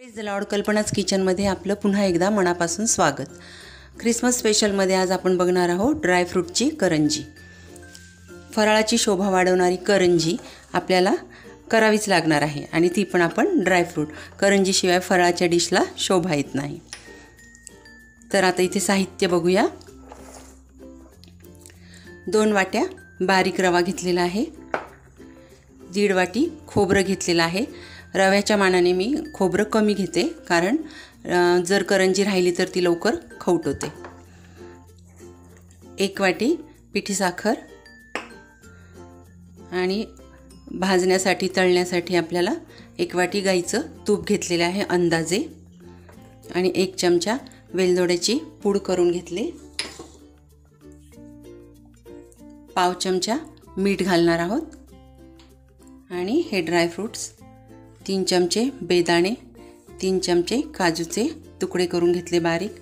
Please Lord कल्पनाच किचनमध्ये आपलं पुन्हा एकदा मनापासून स्वागत। ख्रिसमस स्पेशलमध्ये आज आपण बघणार आहोत ड्रायफ्रूटची करंजी। फराळाची शोभा वाढवणारी करंजी आपल्याला करावीच लागणार आहे आणि ती पण आपण ड्रायफ्रूट। करंजीशिवाय फराळाच्या डिशला शोभा येत नाही। तर आता इथे साहित्य बघूया। 2 वाट्या बारीक रवा घेतलेला आहे, 1.5 वाटी खोबरं घेतलेलं आहे। रव्याच्या मानाने मी खोबरं कमी घेते, कारण जर करंजी राहिली तर ती लवकर खवट होते। 1 वाटी पिठी साखर आणि भाजण्यासाठी तळण्यासाठी आपल्याला 1 वाटी गाईचं तूप घेतलेले आहे अंदाजे, आणि 1 चमचा वेलदोड्याची पूड करून घेतली। पाव चमचा मीठ घालणार आहोत आणि हे ड्रायफ्रूट्स 3 चमचे बेदाणे, 3 चमचे काजूचे तुकडे करून घेतले बारीक,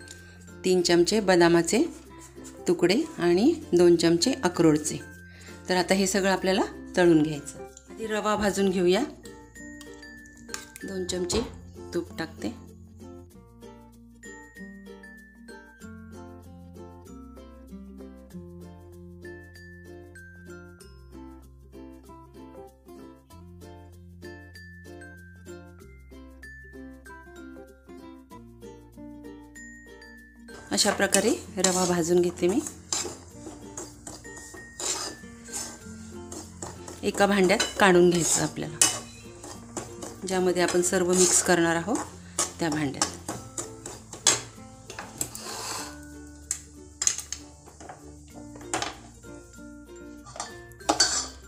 3 चमचे बदामाचे तुकडे आणि 2 चमचे अक्रोडचे। तर आता हे सगळं आपल्याला तळून घ्यायचं। आधी रवा भाजून घेऊया। 2 चमचे तूप टाकते। अशा प्रकारे रवा भाजून घेते मी। एका भांड्यात काढून घ्यायचं आपल्याला, ज्यामध्ये आपण सर्व मिक्स करणार आहोत त्या भांड्यात।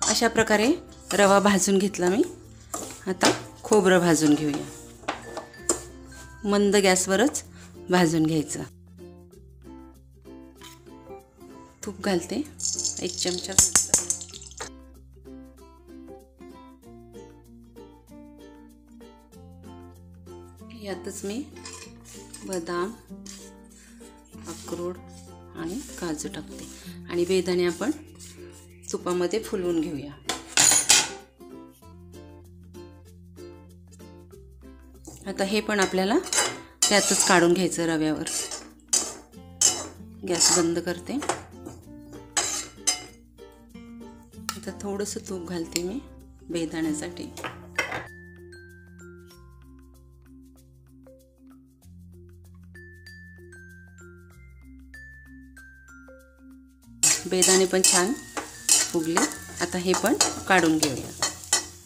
अशा प्रकारे रवा भाजून घेतला मी। आता खोबरं भाजून घेऊया। मंद गॅसवरच भाजून घ्यायचं। तूप घालते, 1 चमचा घातलं। यातच मी बदाम, अक्रोड आणि काजू टाकते आणि बेदाणे आपण तुपामध्ये फुलवून घेऊया। आता हे पण आपल्याला त्यातच काढून घ्यायचं रव्यावर। गॅस बंद करते। आता थोडंसं तूप घालते मी बेदाण्यासाठी। बेदाणे पण छान फुगले। आता हे पण काढून घेऊया।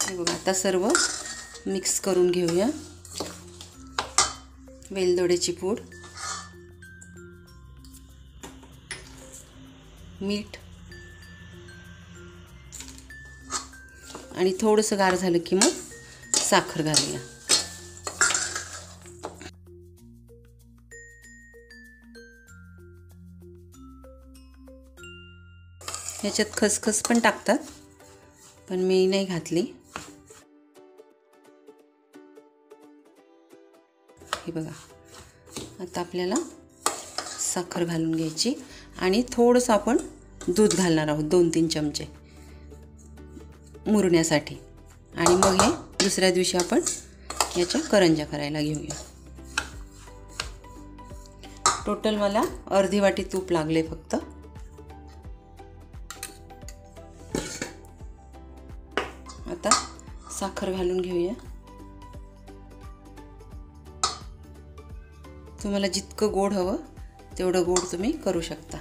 हे बघा, आता सर्व मिक्स करून घेऊया। वेलदोड्याची पूड, मीठ आणि थोडंसं गार झालं की मग साखर घालूया। ह्याच्यात खसखस पण टाकतात, पण मी नाही घातली। हे बघा, आता आपल्याला साखर घालून घ्यायची आणि थोडंसं आपण दूध घालणार आहोत, 2-3 चमचे मुरण्यासाठी। आणि मग हे दुसऱ्या दिवशी आपण याच्या करंज्या करायला घेऊया। टोटल मला अर्धी वाटी तूप लागले फक्त। आता साखर घालून घेऊया। तुम्हाला जितकं गोड हवं तेवढं गोड तुम्ही करू शकता।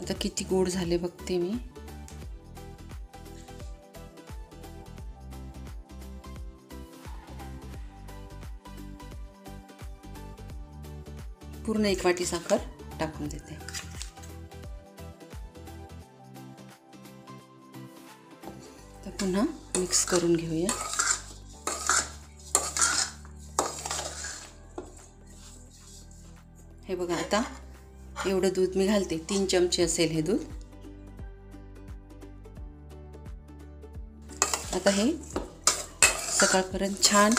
आता किती गोड झाले बघते मी। पूर्ण 1 वाटी साखर टाकून देते। तर पुन्हा मिक्स करून घेऊया। हे बघा, आता एवढं दूध मी घालते, 3 चमचे असेल हे दूध। आता हे सकाळपर्यंत छान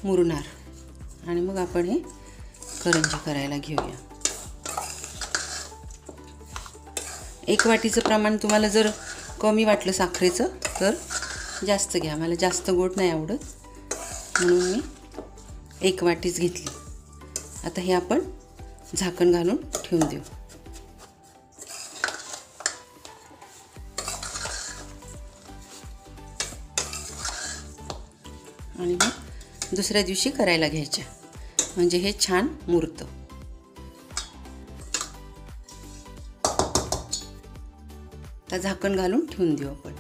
मुरणार आणि मग आपण हे करंजी करायला घेऊया। 1 वाटीचं प्रमाण तुम्हाला जर कमी वाटलं साखरेचं तर जास्त घ्या. मला जास्त गोड नाही आवडत म्हणून मी 1 वाटीच घेतली. आता हे आपण झाकण घालून ठेवून देऊ. आणि मग दुसऱ्या दिवशी करायला घ्यायच्या म्हणजे हे छान मुरतं. आता झाकण घालून ठेवून देऊ आपण.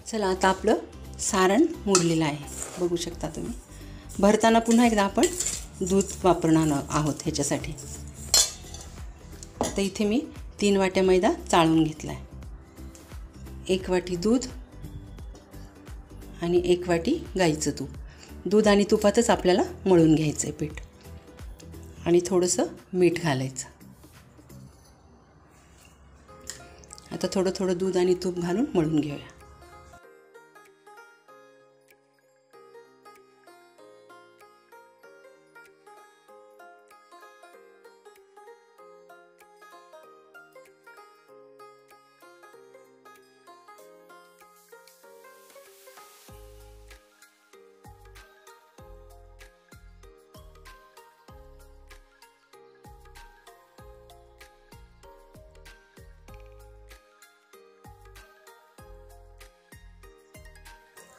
चला आता आपलं सारण मुरलेलं आहे, बघू शकता तुम्ही. भरताना पुन्हा एकदा आपण दूध वापरणार आहोत ह्याच्यासाठी. आता इथे मी 3 वाट्या मैदा चाळून घेतला आहे. 1 वाटी दूध आणि 1 वाटी गाईचं तूप. दूध आणि तुपातच आपल्याला मळून घ्यायचं आहे पीठ. आणि थोडंसं मीठ घालायचं. आता थोडं थोडं दूध आणि तूप घालून मळून घेऊया.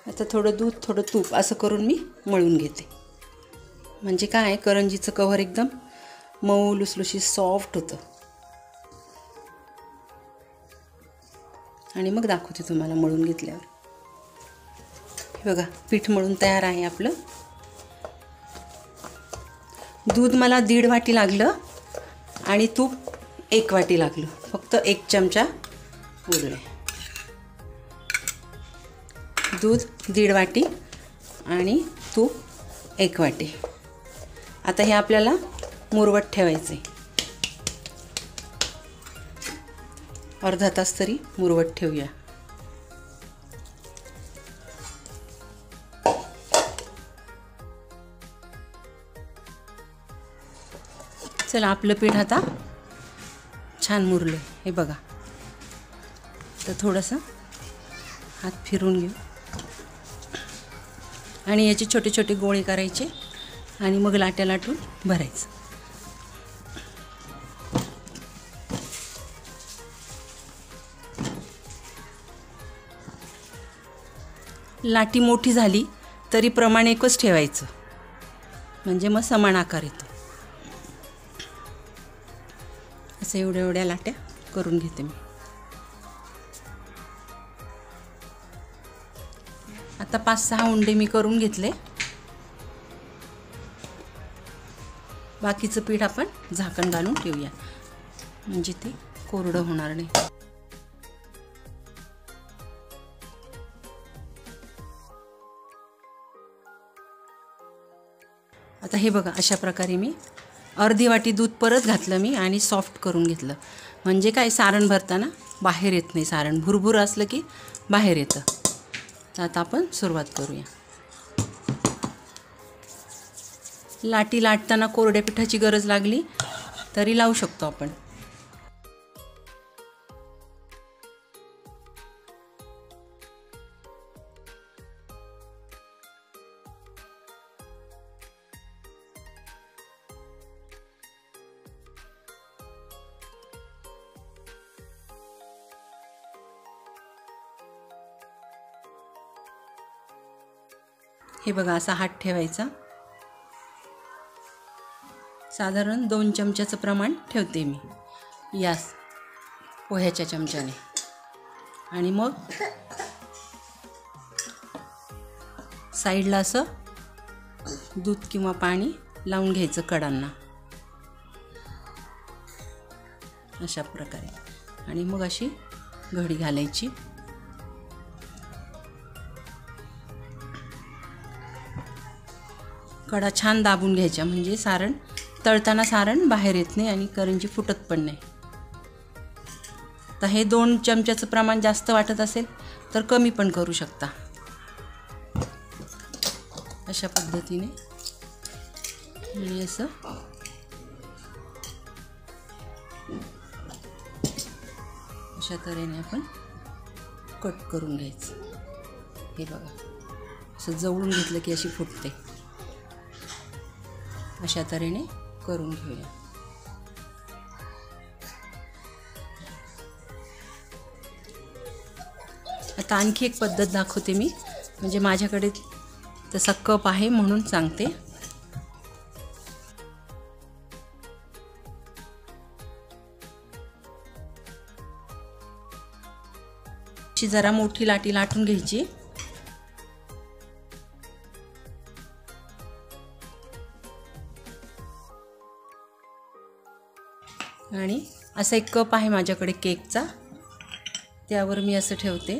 आता थोडं दूध थोडं तूप असं करून मी मळून घेते. म्हणजे काय आहे, करंजीचं कव्हर एकदम मऊ लुसलुशीत सॉफ्ट होतं. आणि मग दाखवते तुम्हाला मळून घेतल्यावर. हे बघा पीठ मळून तयार आहे आपलं. दूध मला 1.5 वाटी लागलं आणि तूप 1 वाटी लागलं. फक्त 1 चमचा उरले. दूध 1.5 वाटी आणि तूप 1 वाटी. आता हे आपल्याला मुरवत ठेवायचे. अर्धा तास तरी मुरवत ठेवूया. चला आपलं पीठ आता छान मुरलं. हे बघा. तर थोडंसं हात फिरून घेऊ आणि याचे छोटे छोटे गोळे करायचे आणि मग लाट्या लाटून भरायचं. लाटी मोठी झाली तरी प्रमाण एकच ठेवायचं म्हणजे मग समान आकार येतो. असं एवढ्या एवढ्या लाट्या करून घेते मी. आता 5-6 उंडे मी करून घेतले. बाकीचं पीठ आपण झाकण घालून ठेवूया म्हणजे ते कोरडं होणार नाही. आता हे बघा अशा प्रकारे मी अर्धी वाटी दूध परत घातलं मी आणि सॉफ्ट करून घेतलं. म्हणजे काय, सारण भरताना बाहेर येत नाही. सारण भुरभुर असलं की बाहेर येतं. तर आता आपण सुरुवात करूया. लाटी लाटताना कोरड्या पिठाची गरज लागली तरी लावू शकतो आपण. हे बघा असा हात ठेवायचा. साधारण 2 चमच्याचं प्रमाण ठेवते मी या पोह्याच्या चमच्याने. आणि मग साईडला असं दूध किंवा पाणी लावून घ्यायचं कडांना अशा प्रकारे. आणि मग अशी घडी घालायची. कडा छान दाबून घ्यायच्या म्हणजे सारण तळताना सारण बाहेर येत नाही आणि करंजी फुटत पण नाही. तर हे 2 चमच्याचं प्रमाण जास्त वाटत असेल तर कमी पण करू शकता. अशा पद्धतीने आणि असं अशा तऱ्हेने आपण कट करून घ्यायचं. हे बघा, असं जवळून घेतलं की अशी फुटते. अशा तऱ्हेने करून घेऊया. आता आणखी एक पद्धत दाखवते मी, म्हणजे माझ्याकडे तसा कप आहे म्हणून सांगते. जरा मोठी लाटी लाटून घ्यायची आणि असा एक कप आहे माझ्याकडे केकचा, त्यावर मी असं ठेवते.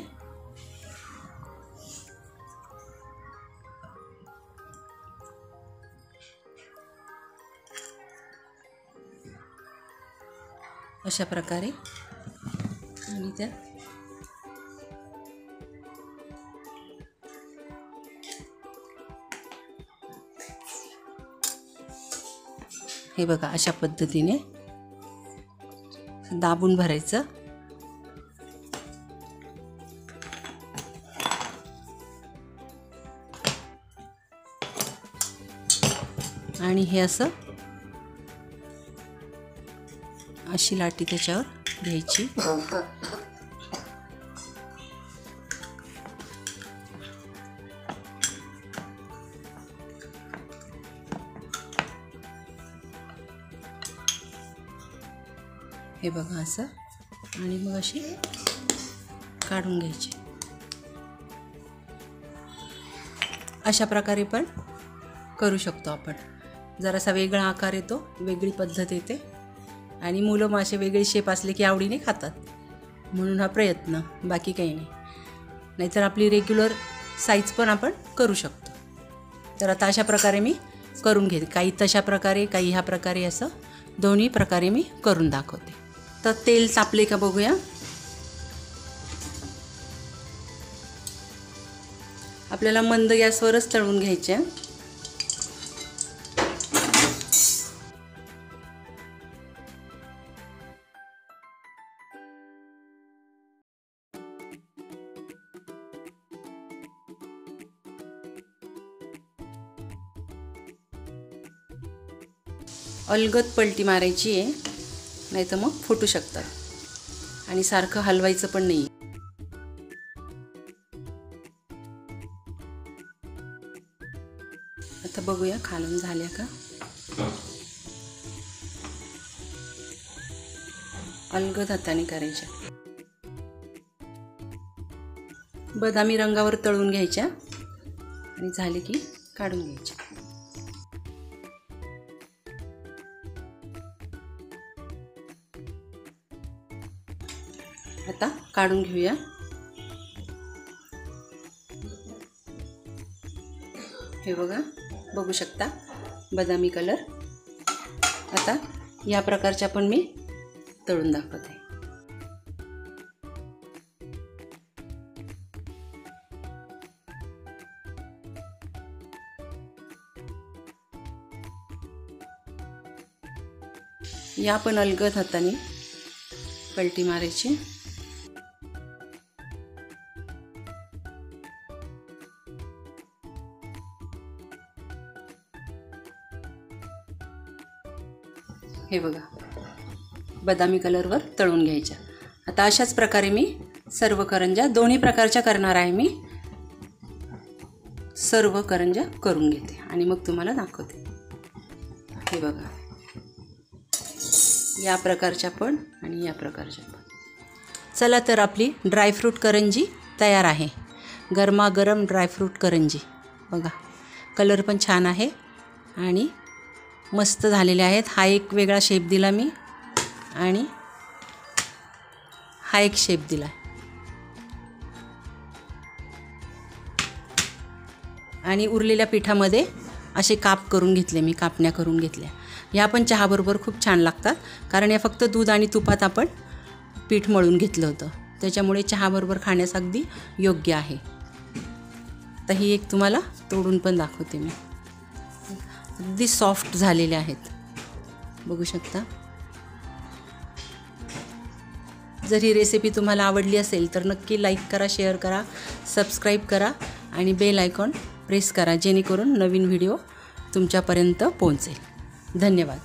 अशा प्रकारे आणि त्या हे बघा अशा पद्धतीने दाबून भरायचं. आणि हे असं अशी लाटी त्याच्यावर घ्यायची. हे बघा असं, आणि मग अशी काढून घ्यायची. अशा प्रकारे पण करू शकतो आपण. जरासा वेगळा आकार येतो, वेगळी पद्धत येते आणि मुलं मासे वेगळे शेप असले की आवडीने खातात, म्हणून हा प्रयत्न, बाकी काही नाही. नाहीतर आपली रेग्युलर साईज पण आपण करू शकतो. तर आता अशा प्रकारे मी करून घेते. काही तशा प्रकारे, काही ह्या प्रकारे, असं दोन्ही प्रकारे मी करून दाखवते. तर तेल तापले का बघूया. आपल्याला मंद गॅसवरच तळून घ्यायचे. अलगद पलटी मारायची आहे, नाही तर मग फुटू शकतात आणि सारखं हलवायचं पण नाही. आता बघूया खालून झाल्या का. अलगद हाताने करायच्या. बदामी रंगावर तळून घ्यायच्या आणि झाले की काढून घ्यायच्या. आता काढून घेऊया. हे बघा, बघू शकता बदामी कलर. आता या प्रकारच्या पण मी तळून दाखवते. या पण अलगद हाताने पलटी मारायची. हे बघा, बदामी कलरवर तळून घ्यायच्या. आता अशाच प्रकारे मी सर्व करंज्या, दोन्ही प्रकारच्या करणार आहे मी. सर्व करंज्या करून घेते आणि मग तुम्हाला दाखवते. हे बघा, या प्रकारच्या पण आणि या प्रकारच्या पण. चला तर आपली ड्रायफ्रूट करंजी तयार आहे. गरमागरम ड्रायफ्रूट करंजी. बघा, कलर पण छान आहे आणि मस्त झालेले आहेत. हा एक वेगळा शेप दिला मी आणि हा एक शेप दिला. आणि उरलेल्या पिठामध्ये असे काप करून घेतले मी, कापण्या करून घेतल्या. ह्या पण चहाबरोबर खूप छान लागतात, कारण या फक्त दूध आणि तुपात आपण पीठ मळून घेतलं होतं, त्याच्यामुळे चहाबरोबर खाण्यास अगदी योग्य आहे. तर ही एक तुम्हाला तोडून पण दाखवते मी. अगदी सॉफ्ट झालेले आहेत, बघू शकता. जर ही रेसिपी तुम्हाला आवडली असेल तर नक्की लाईक करा, शेअर करा, सबस्क्राईब करा आणि बेल आयकॉन प्रेस करा, जेणेकरून नवीन व्हिडिओ तुमच्यापर्यंत पोहोचेल. धन्यवाद.